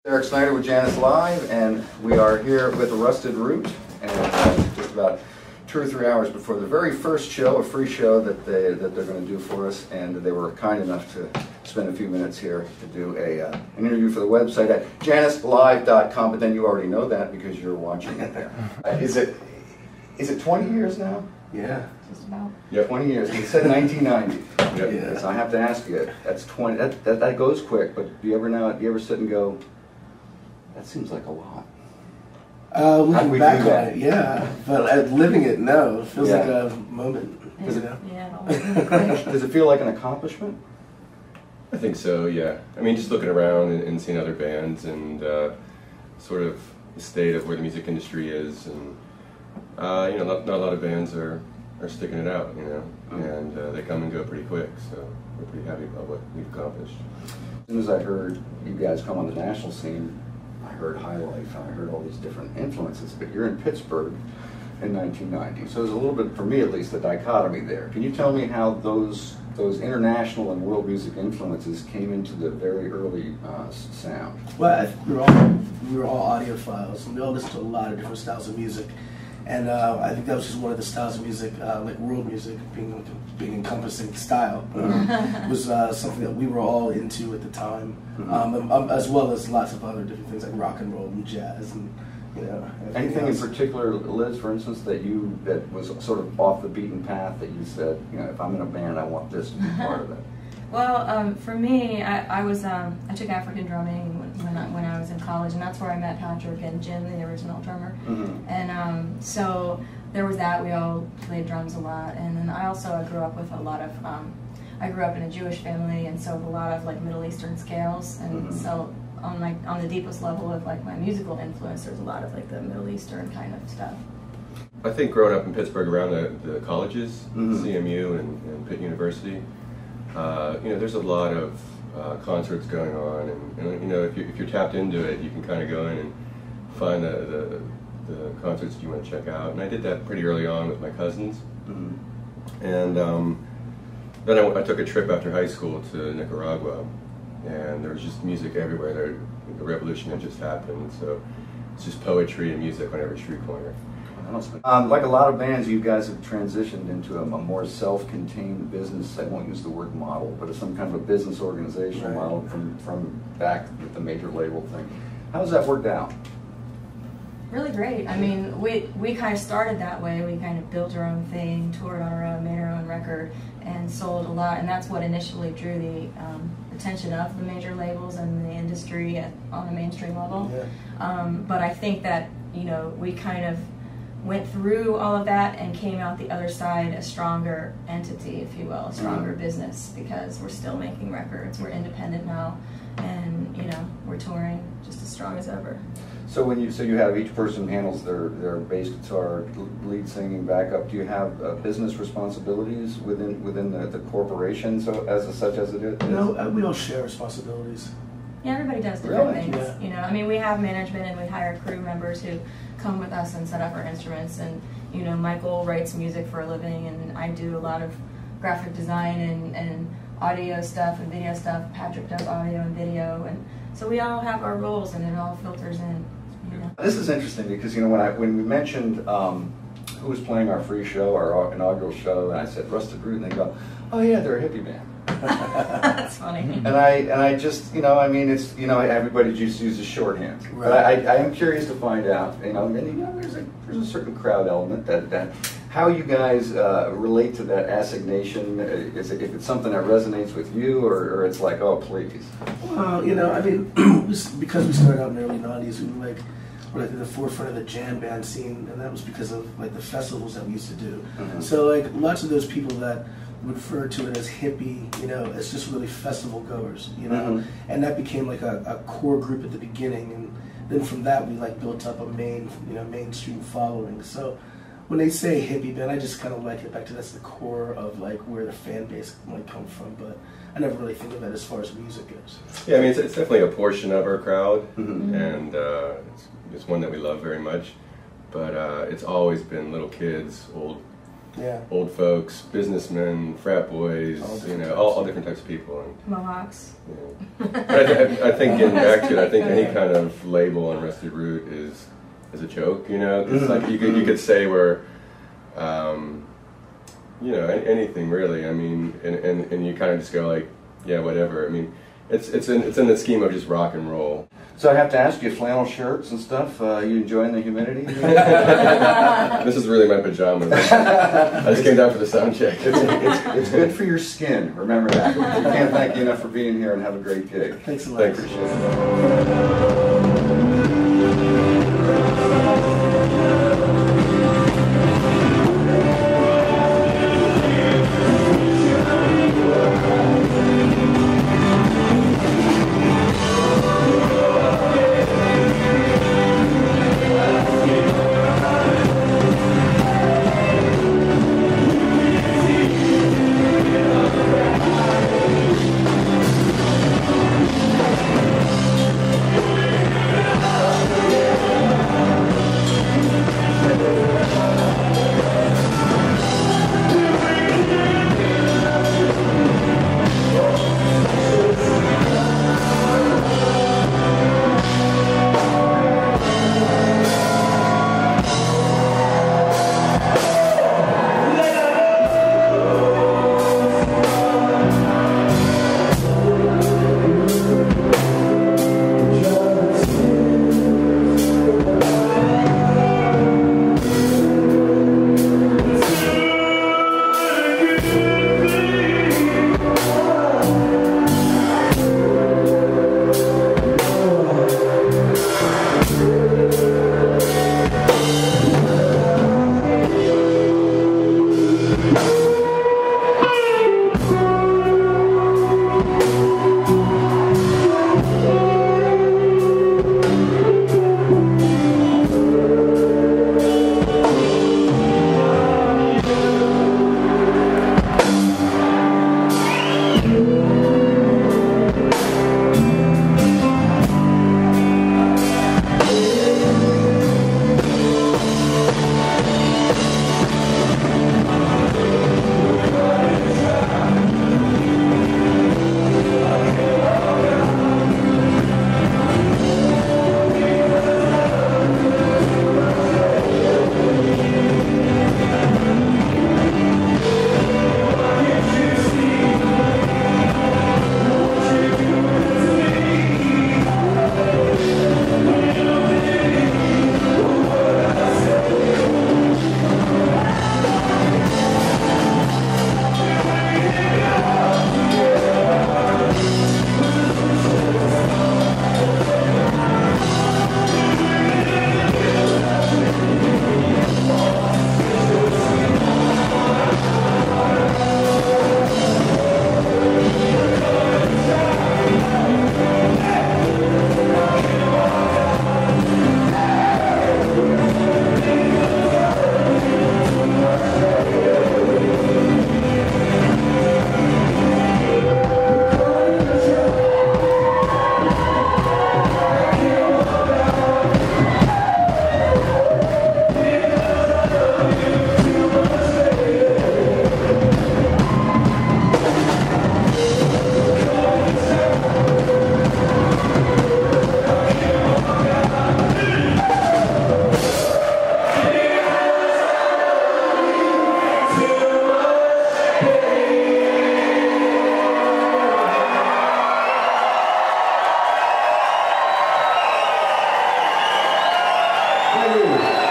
Eric Snider with Jannus Live, and we are here with Rusted Root, and just about 2 or 3 hours before the very first show, a free show that they're going to do for us, and they were kind enough to spend a few minutes here to do an interview for the website at jannuslive.com. But then you already know that because you're watching it there. Is it 20 years now? Yeah. Just about. Yeah, 20 years. You said 1990. Yeah. So I have to ask you, that's 20. That goes quick. But do you ever sit and go, that seems like a lot? Looking back on it, yeah. But living it, no. It feels like a moment. Does it feel like an accomplishment? I think so, yeah. I mean, just looking around and seeing other bands and sort of the state of where the music industry is, and not a lot of bands are sticking it out, and they come and go pretty quick, so we're pretty happy about what we've accomplished. As soon as I heard you guys come on the national scene, I heard High Life, I heard all these different influences, but you're in Pittsburgh in 1990, so there's a little bit, for me at least, a dichotomy there. Can you tell me how those international and world music influences came into the very early sound? Well, I think we were all audiophiles, and we all listened to a lot of different styles of music. And I think that was just one of the styles of music, like world music, being encompassing style, was something that we were all into at the time, as well as lots of other different things like rock and roll and jazz, and anything else. In particular, Liz, for instance, that was sort of off the beaten path that you said, if I'm in a band, I want this to be part of it. Well, for me, I took African drumming when I was in college, and that's where I met Patrick and Jim, the original drummer. And so there was that. We all played drums a lot, and then I grew up with a lot of. I grew up in a Jewish family, and so a lot of like Middle Eastern scales, and so on the deepest level of like my musical influence, there's a lot of like the Middle Eastern kind of stuff. I think growing up in Pittsburgh around the colleges, CMU and Pitt University. There's a lot of concerts going on, and if you're tapped into it, you can kind of go in and find the concerts that you want to check out. And I did that pretty early on with my cousins. And then I took a trip after high school to Nicaragua, and there was just music everywhere. The revolution had just happened, so it's just poetry and music on every street corner. Like a lot of bands, you guys have transitioned into a more self-contained business. I won't use the word model, but it's some kind of a business organizational model from back with the major label thing. How has that worked out? Really great. I mean, we kind of started that way. We kind of built our own thing, toured on our own, made our own record, and sold a lot. And that's what initially drew the attention of the major labels and the industry on a mainstream level. But I think that we kind of went through all of that and came out the other side a stronger entity, if you will, a stronger business, because we're still making records, we're independent now, and we're touring just as strong as ever. So you have each person handles their bass guitar, lead singing, backup. Do you have business responsibilities within the corporation, such as it is? No, we all share responsibilities. Yeah, everybody does different things. Yeah. I mean, we have management and we hire crew members who come with us and set up our instruments. And Michael writes music for a living, and I do a lot of graphic design and audio stuff and video stuff. Patrick does audio and video, and so we all have our roles, and it all filters in. This is interesting because when we mentioned who was playing our free show, our inaugural show, and I said Rusted Root, and they go, "Oh yeah, they're a hippie band." That's funny. And I just it's everybody just uses shorthand. Right. But I am curious to find out there's a certain crowd element that how you guys relate to that assignation. If it's something that resonates with you, or it's like, oh please. Well, because we started out in the early '90s, we were like at the forefront of the jam band scene, and that was because of like the festivals that we used to do. So like lots of those people that refer to it as hippie, as just really festival goers, and that became like a core group at the beginning, and then from that we like built up a mainstream following. So when they say hippie band, I just kind of like it back to that's the core of like where the fan base might come from, but I never really think of that as far as music goes. Yeah, I mean it's definitely a portion of our crowd, and it's one that we love very much, but it's always been little kids, old Yeah. old folks, businessmen, frat boys, all different types of people. And, Mohawks. but I think getting back to it, I think any kind of label on Rusted Root is a joke, It's like you could say we're, anything really. I mean, and you kind of just go like, yeah, whatever. I mean, it's in the scheme of just rock and roll. So I have to ask you, flannel shirts and stuff, you enjoying the humidity? This is really my pajamas. I just came down for the sound check. It's good for your skin, remember that. We can't thank you enough for being here, and have a great gig. Thanks a lot. Thanks. Appreciate it. Thank you.